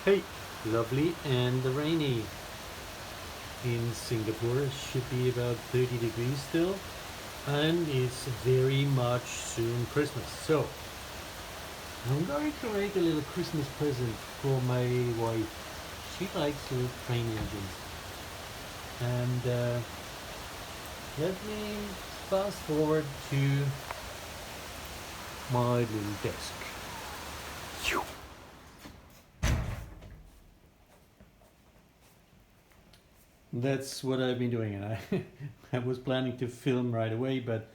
Hey, lovely and rainy in Singapore. It should be about 30 degrees still, and it's very much soon Christmas. So, I'm going to make a little Christmas present for my wife. She likes little train engines. And let me fast forward to my little desk. That's what I've been doing, and I was planning to film right away, but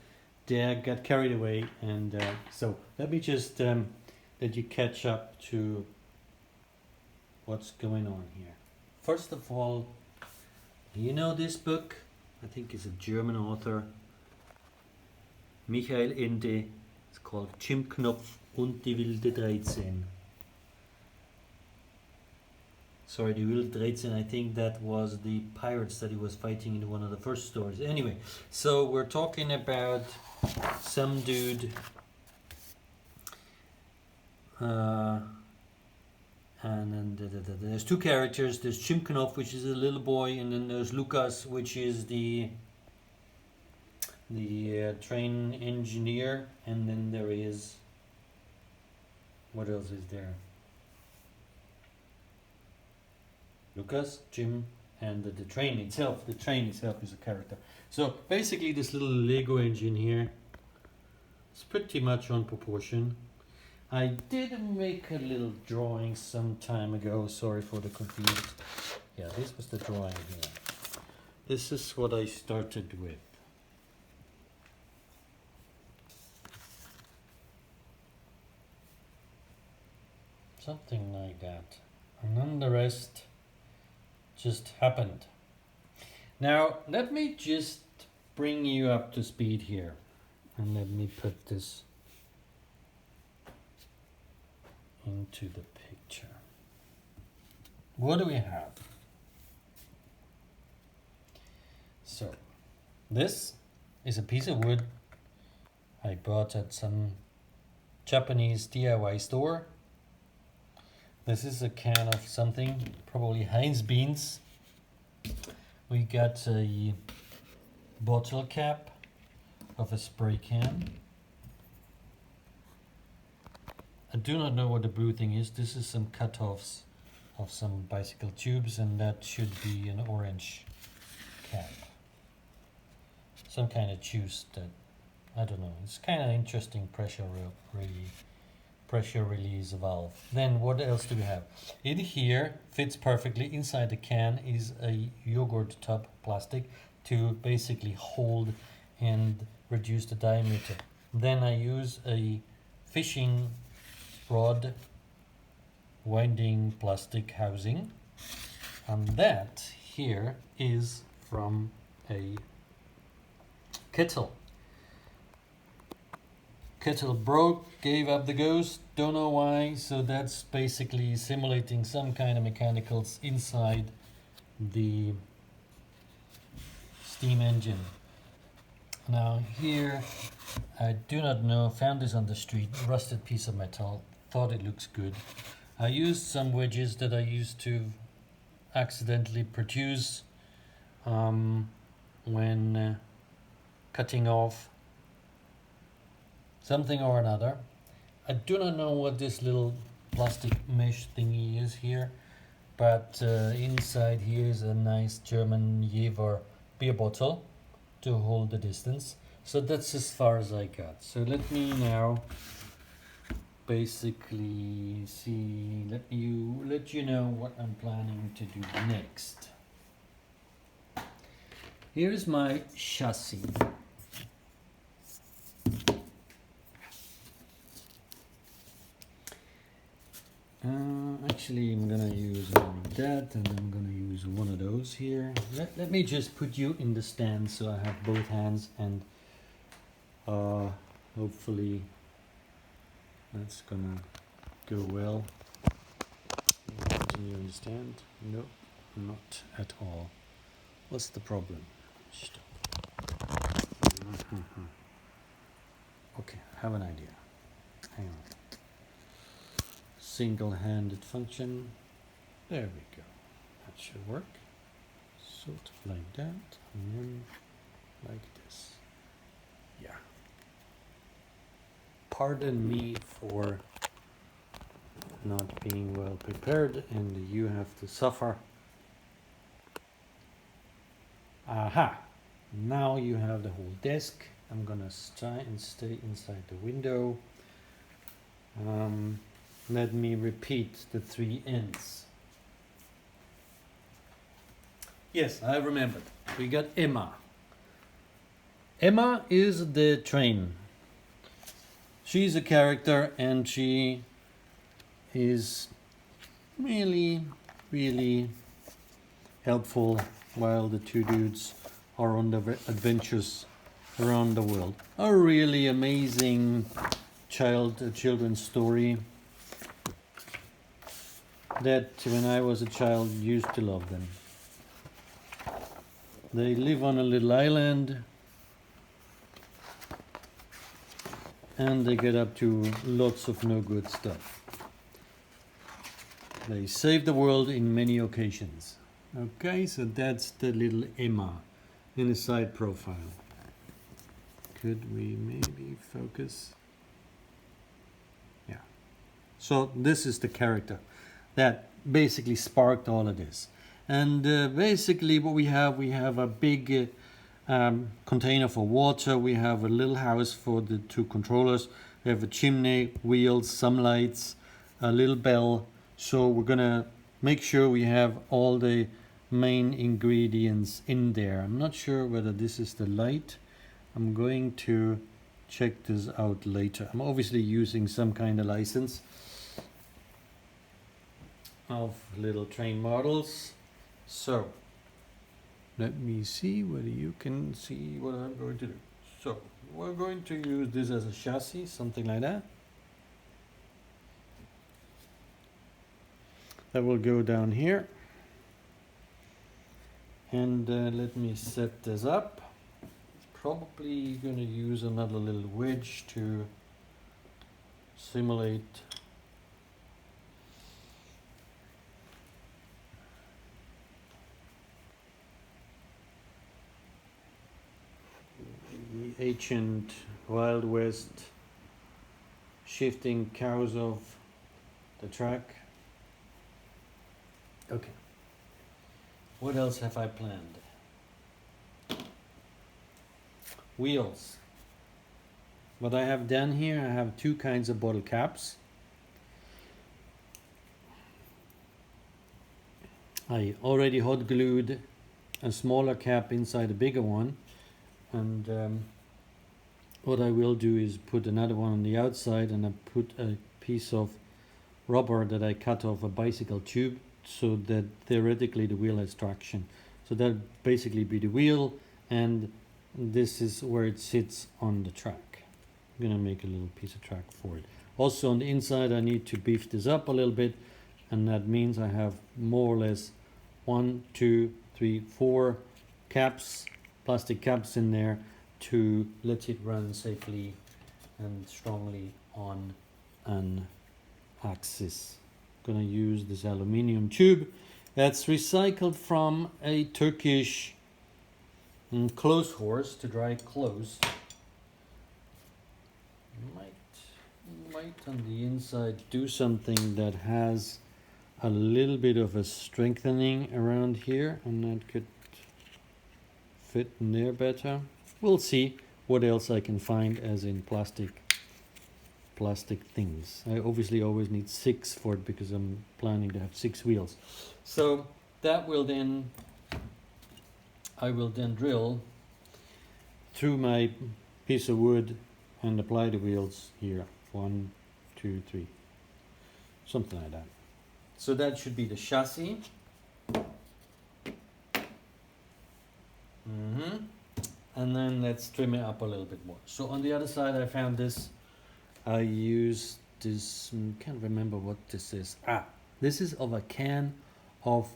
Dad got carried away, and so let me just let you catch up to what's going on here. First of all, you know this book? I think it's a German author, Michael Ende. It's called Jim Knopf und die Wilde 13. Sorry, the Wilde 13, I think that was the pirates that he was fighting in one of the first stories. Anyway, so we're talking about some dude and then there's two characters. There's Jim Knopf, which is a little boy, and then there's Lucas, which is the train engineer, and then there is, what else is there? Lucas, Jim, and the train itself. The train itself is a character. So basically this little Lego engine here is pretty much on proportion. I did make a little drawing some time ago. Sorry for the confusion. Yeah, this was the drawing here. This is what I started with. Something like that. And then the rest just happened. Now let me just bring you up to speed here, and let me put this into the picture. What do we have? So this is a piece of wood I bought at some Japanese DIY store. This is a can of something, probably Heinz beans. We got a bottle cap of a spray can. I do not know what the blue thing is. This is some cut-offs of some bicycle tubes, and that should be an orange cap. Some kind of juice that, I don't know, it's kind of interesting pressure release valve. Then what else do we have? In here fits perfectly. Inside the can is a yogurt tub plastic to basically hold and reduce the diameter. Then I use a fishing rod winding plastic housing, and that here is from a kettle. Kettle broke, gave up the ghost, don't know why, so that's basically simulating some kind of mechanicals inside the steam engine. Now here, I do not know, found this on the street, rusted piece of metal, thought it looks good. I used some wedges that I used to accidentally produce when cutting off something or another. I do not know what this little plastic mesh thingy is here, but inside here is a nice German Jever beer bottle to hold the distance. So that's as far as I got. So let me now basically let you know what I'm planning to do next. Here's my chassis. Actually, I'm gonna use that, and I'm gonna use one of those here. Let me just put you in the stand so I have both hands, and hopefully that's gonna go well. Can you understand? No, not at all. What's the problem? Stop. Okay, I have an idea. Hang on. Single-handed function. There we go. That should work. Sort of like that, and then like this. Yeah. Pardon me for not being well prepared, and you have to suffer. Aha! Now you have the whole desk. I'm gonna try and stay inside the window. Let me repeat the 3 ends. Yes, I remembered. We got Emma. Emma is the train. She's a character, and she is really, really helpful while the 2 dudes are on their adventures around the world. A really amazing children's story that when I was a child used to love them. They live on a little island and they get up to lots of no good stuff. They save the world in many occasions. Okay, so that's the little Emma in a side profile. Could we maybe focus? Yeah. So this is the character that basically sparked all of this. And basically what we have a big container for water. We have a little house for the 2 controllers. We have a chimney, wheels, some lights, a little bell. So we're gonna make sure we have all the main ingredients in there. I'm not sure whether this is the light. I'm going to check this out later. I'm obviously using some kind of license of little train models. So let me see whether you can see what I'm going to do. So we're going to use this as a chassis, something like that. That will go down here. And let me set this up. Probably going to use another little wedge to simulate the ancient Wild West shifting cows of the track. Okay. What else have I planned? Wheels. What I have done here, I have 2 kinds of bottle caps. I already hot glued a smaller cap inside a bigger one, and what I will do is put another one on the outside, and I put a piece of rubber that I cut off a bicycle tube so that theoretically the wheel has traction. So that'll basically be the wheel, and this is where it sits on the track. I'm gonna make a little piece of track for it. Also on the inside I need to beef this up a little bit, and that means I have more or less 1, 2, 3, 4 caps, plastic caps in there to let it run safely and strongly on an axis. Gonna use this aluminium tube that's recycled from a Turkish clothes horse to dry clothes. Might on the inside do something that has a little bit of a strengthening around here, and that could fit in there better. We'll see what else I can find as in plastic things. I obviously always need 6 for it because I'm planning to have 6 wheels. So that will then, I will then drill through my piece of wood and apply the wheels here. 1, 2, 3, something like that. So that should be the chassis. And then let's trim it up a little bit more. So on the other side I found this. I used this, can't remember what this is. This is of a can of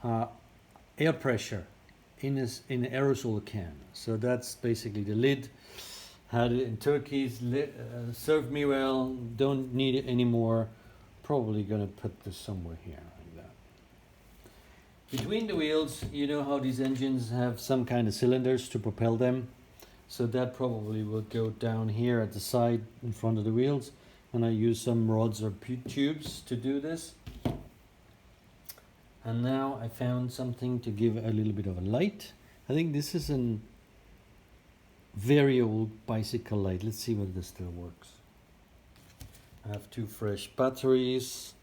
air pressure in an aerosol can. So that's basically the lid. Had it in Turkey, served me well, don't need it anymore. Probably gonna put this somewhere here. Between the wheels, you know how these engines have some kind of cylinders to propel them. So that probably will go down here at the side in front of the wheels. And I use some rods or tubes to do this. And now I found something to give a little bit of a light. I think this is a very old bicycle light. Let's see whether this still works. I have 2 fresh batteries.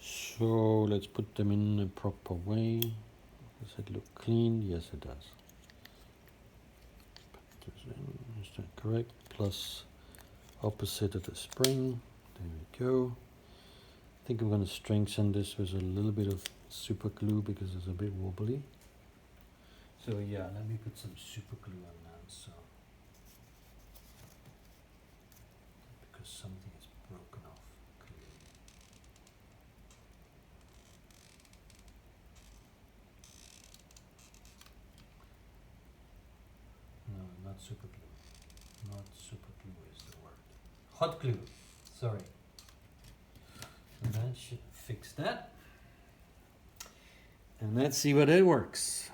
So let's put them in a proper way. Does it look clean? Yes, it does. Put this in. Is that correct? Plus opposite of the spring. There we go. I think I'm going to strengthen this with a little bit of super glue because it's a bit wobbly. So yeah, let me put some super glue on that. So because something is broken off. No, not super glue. Not super glue is the word. Hot glue. Sorry. And that should fix that. And let's see what it works.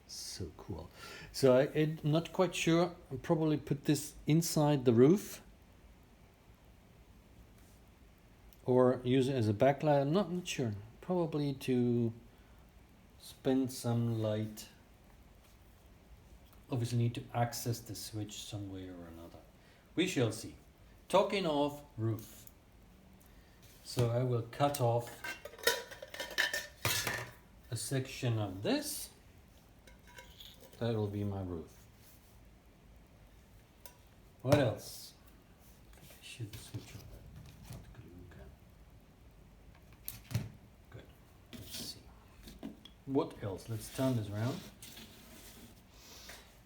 So cool. So I'm not quite sure. I'll probably put this inside the roof or use it as a backlight. I'm not sure. Probably to spend some light. Obviously need to access the switch some way or another. We shall see. Talking of roof. So I will cut off a section of this. That will be my roof. What else? I think I should switch on that hot glue gun. Good. Let's see. What else? Let's turn this around.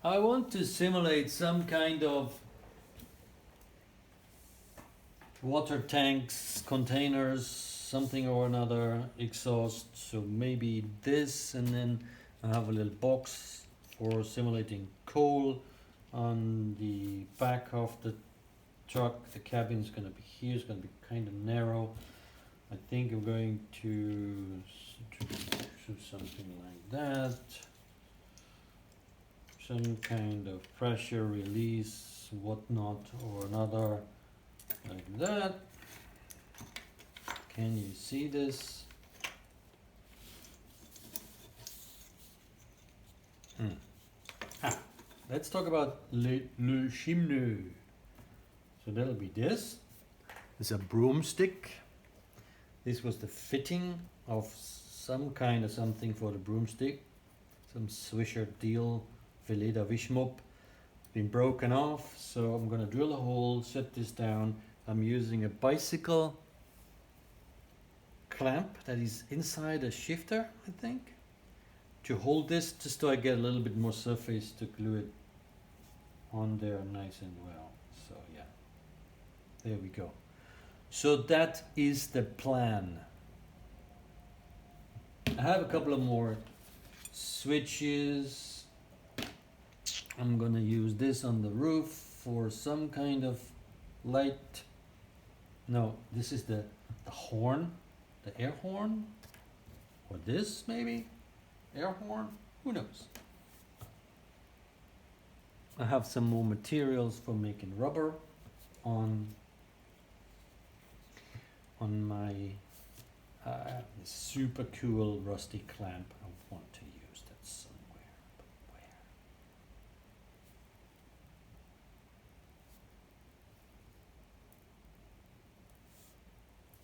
I want to simulate some kind of water tanks, containers, something or another, exhaust. So maybe this, and then I have a little box for simulating coal on the back of the truck. The cabin is going to be here. It's going to be kind of narrow. I think I'm going to do something like that. Some kind of pressure release, whatnot or another, like that. Can you see this? Let's talk about le chimney. So that'll be this. It's a broomstick. This was the fitting of some kind of something for the broomstick. Some Swisher deal, Veleda Wishmop. Been broken off, so I'm gonna drill a hole, set this down. I'm using a bicycle clamp that is inside a shifter, I think, to hold this, just so I get a little bit more surface to glue it on there nice and well. So yeah, there we go. So that is the plan. I have a couple of more switches. I'm gonna use this on the roof for some kind of light. No, this is the horn, the air horn, or this maybe, air horn, who knows. I have some more materials for making rubber on my super cool rusty clamp. I want to use that somewhere, but where?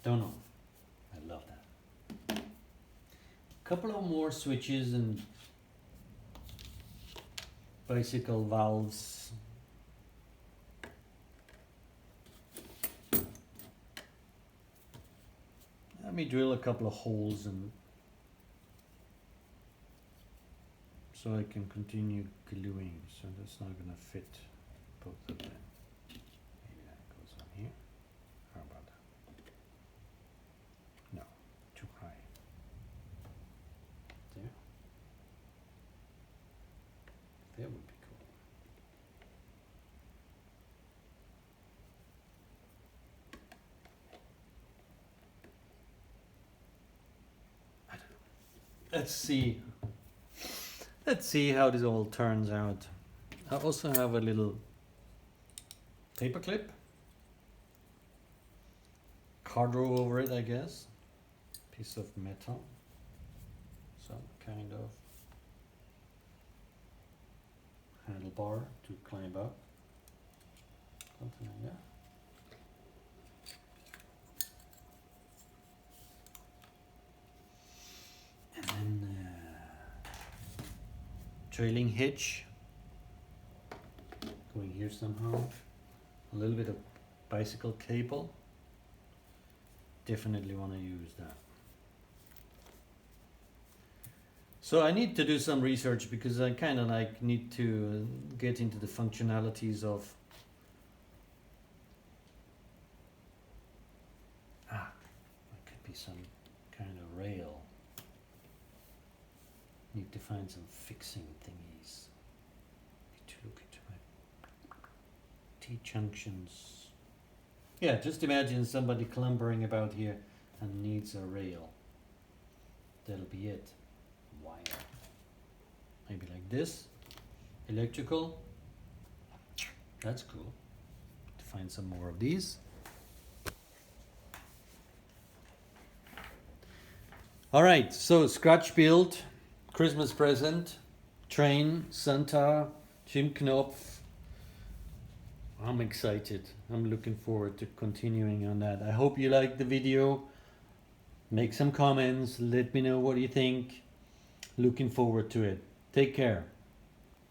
Don't know. I love that. Couple of more switches and bicycle valves. Let me drill a couple of holes and so I can continue gluing. So that's not gonna fit both of them. Maybe that goes on here. How about that? No, too high. There. That would be cool. let's see. Let's see how this all turns out. I also have a little paper clip. Card row over it, I guess. Piece of metal. Some kind of handlebar to climb up. Something like that. And then trailing hitch going here somehow. A little bit of bicycle cable. Definitely want to use that. So I need to do some research because I kind of like need to get into the functionalities of there could be some kind of rail. Need to find some fixing thingies. Need to look into my T-junctions. Yeah, just imagine somebody clumbering about here and needs a rail. That'll be it. Wire. Maybe like this. Electrical. That's cool. To find some more of these. Alright, so scratch build, Christmas present, train, Santa, Jim Knopf. I'm excited. I'm looking forward to continuing on that. I hope you liked the video. Make some comments. Let me know what you think. Looking forward to it. Take care.